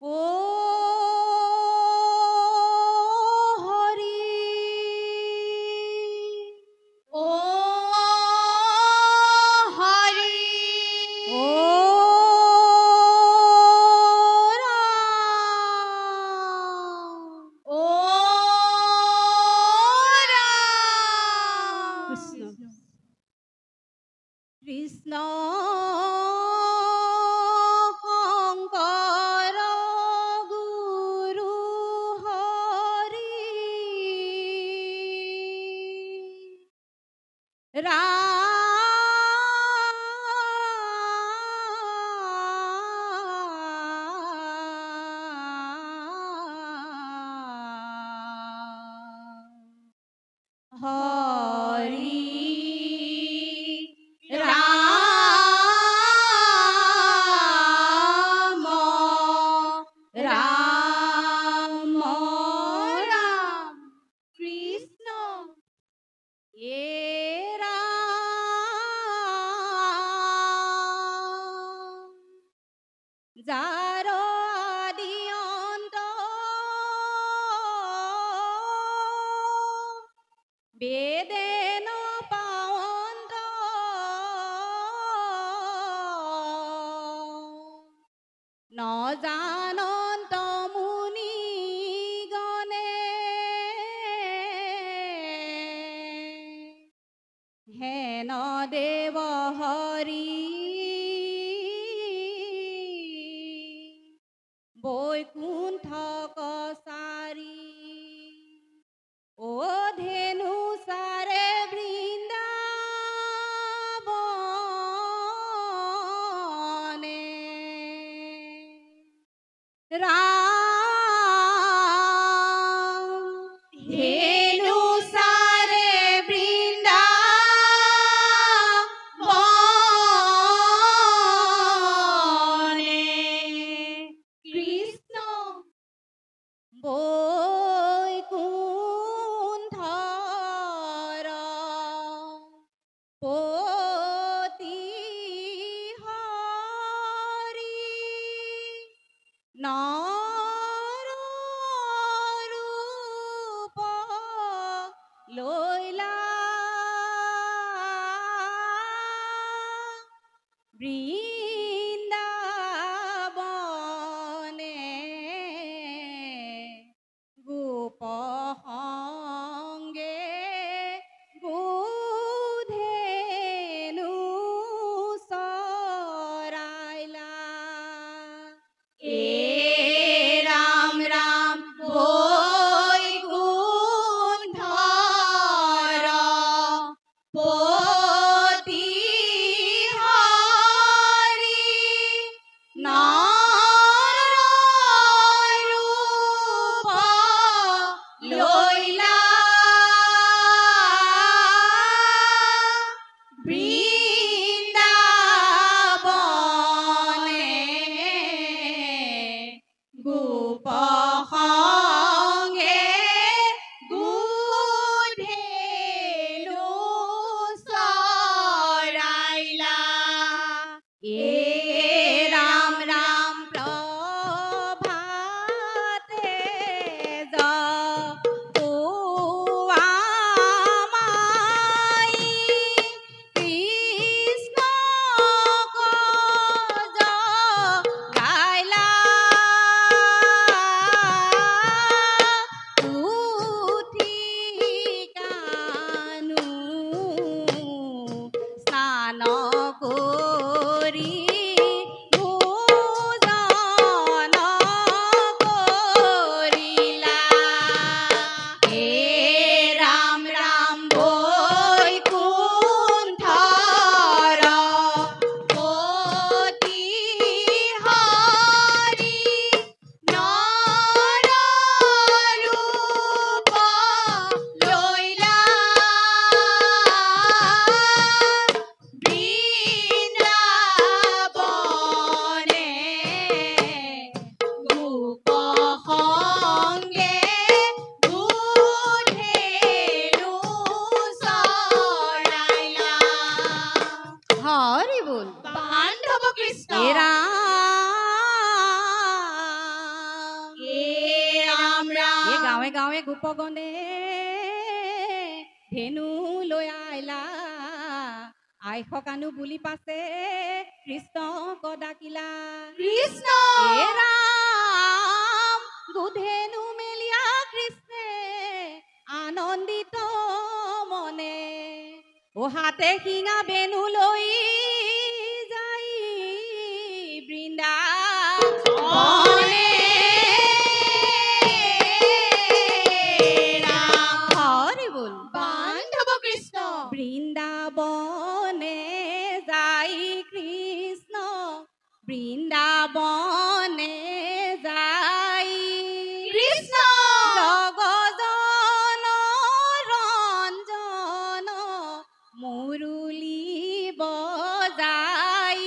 ও হৰি ও হৰি ও ৰাম ও ৰাম কৃষ্ণ কৃষ্ণ শংকৰ গুৰু হৰি ৰাম হৰি ৰাম ৰাম ৰাম কৃষ্ণ এ ৰাম যাৰ আদি অন্ত বেদে ন পাৱন্ত ন জানন্ত মুনি গণে হেন দেৱ হৰি বৈকুণ্ঠ কছাৰী ও ধেনু সাৰে বৃন্দাবনে ৰাম ধেনু সাৰে বৃন্দাবনে কৃষ্ণ বৈকুণ্ঠৰ পতি হৰি ন গাঁৱে গাঁৱে গোপগণে ধেনু লৈ আইলা আই সকানু বুলি পাছে কৃষ্ণ কদাকিলা কৃষ্ণ হে ৰাম গুধেনু মেলিয়া কৃষ্ণে আনন্দিত মনে ও হাতে শিঙা বেনু লৈ যাই বৃন্দাবনে হৰি বল বান্ধৱ কৃষ্ণ বৃন্দাবনে যাই কৃষ্ণ বৃন্দাবনে যাই কৃষ্ণ জগজন ৰঞ্জন মুৰুলি বজাই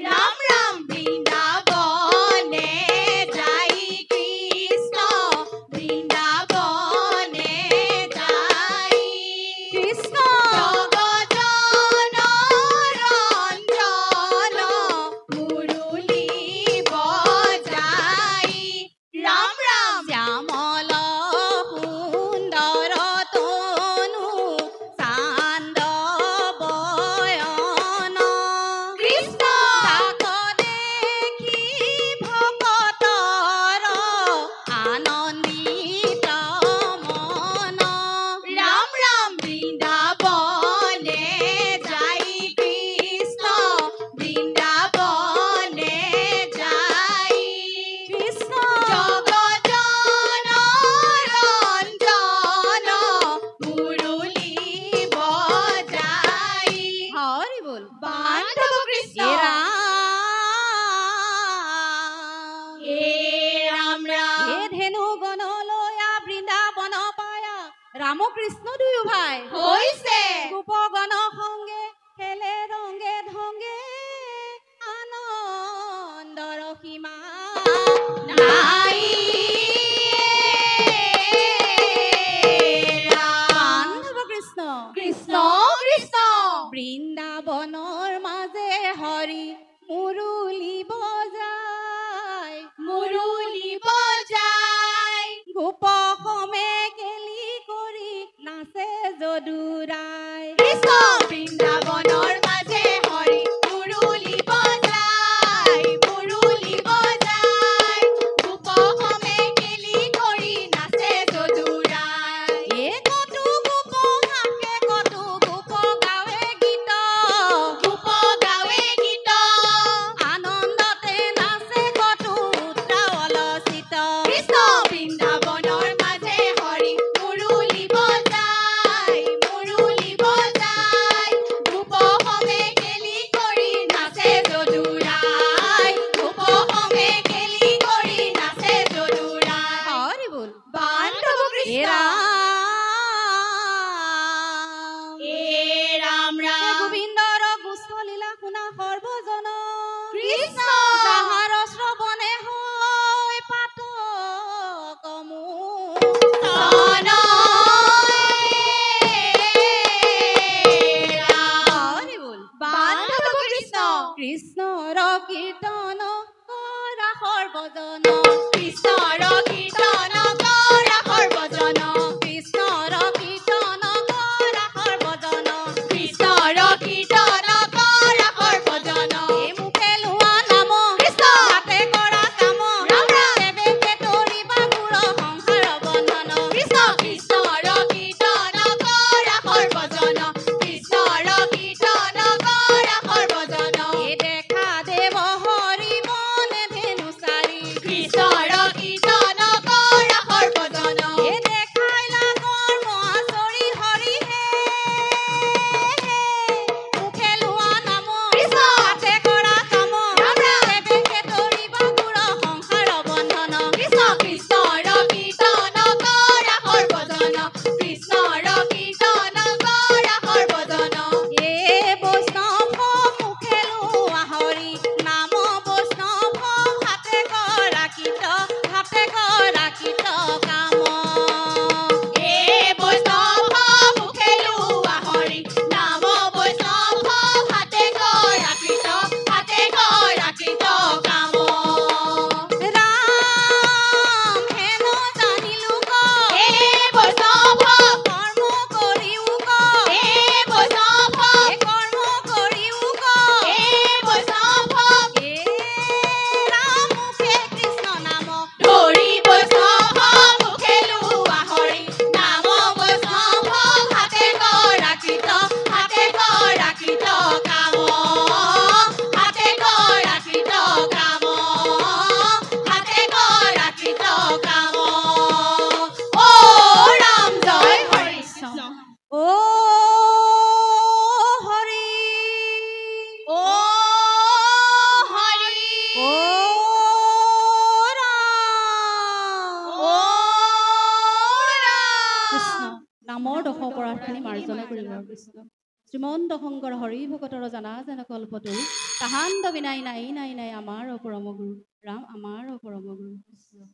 ৰাম ৰাম বৃন্দাবনে যাই কৃষ্ণ বৃন্দাবনে যাই কৃষ্ণ জগজন ৰঞ্জন মুৰুলি বজাই ৰাম ৰাম শ্যামল সুন্দৰ তনু চান্দ বয়ন কৃষ্ণ তাক দেখি ভকতৰ আনন্দিত মন ৰাম ৰাম বৃন্দাবনে যাই কৃষ্ণ বৃন্দাবনে যাই কৃষ্ণ জগজন ৰঞ্জন মুৰুলি বজাই হৰি বল বান্ধৱ কৃষ্ণ হে ৰাম হে ৰাম ৰাম হে ধেনু গণলয়া বৃন্দাবন পায়া ৰামকৃষ্ণ দুয়ো ভাই হৈছে গোপগণ সংগে খেলে ৰংগে ধংগে আনন্দৰ সীমা নাই বান্ধৱ কৃষ্ণ কৃষ্ণ কৃষ্ণ বৃন্দাবনৰ মাজে হৰি মুৰুলি বজাই মুৰুলি বজাই গোপ সমে কেলি কৰি নাচে যদুৰাই কৃষ্ণ বৃন্দাবনৰ মাজে হৰি মুৰুলি বজাই গোপসমে কেলি কৰি নাচে যদুৰাই এ কতো গোপ হাকে কতো গোপ গাৱে গীত গোপ গাৱে গীত আনন্দতে নাচে কতো উত্ৰাৱল চিত কৃষ্ণ বৃন্দাবনৰ মাজে হৰি মুৰুলি বজাই গোপসমে কেলি কৰি নাচে যদুৰাই গোপসমে কেলি কৰি নাচে যদুৰাই হৰি বল বান্ধৱ হে কৃষ্ণ ৰাম হে ৰাম হে ৰাম গোবিন্দৰ গুস্থ লীলা শুনা সৰ্বজন কৃষ্ণ যাহাৰ শ্ৰৱণে হৈ পাত কমু হৰি বল বান্ধৱ কৃষ্ণ কৃষ্ণৰ কীৰ্তন কৰা সৰ্বজন কৃষ্ণৰ কীৰ্তন কৰা সৰ্বজন কৃষ্ণৰ কীৰ্তন কৰা সৰ্বজন কৃষ্ণৰ কীৰ্তন কৰা সৰ্বজন এই মুখে লোৱা নাম কৃষ্ণ হাতে কৰা কাম ৰাম ৰাম দেৱেকে তৰিবা গুৰ সংসাৰ বন্ধন কৃষ্ণ কৃষ্ণৰ কীৰ্তন কৰা সৰ্বজন কৃষ্ণৰ কীৰ্তন কৰা সৰ্বজন এই দেখা দেৱ হৰি মনে ধেনু চাৰি কৃষ্ণৰ কীৰ্তন কৰা দশ অপৰাধখিনি মাৰ্জনা কৰিব কৃষ্ণ শ্ৰীমন্ত শংকৰ হৰি ভকতৰ জানা যেন কল্পতৰু তাহান্ত বিনাই নাই নাই নাই আমাৰ পৰম গুৰু ৰাম আমাৰ পৰম গুৰু কৃষ্ণ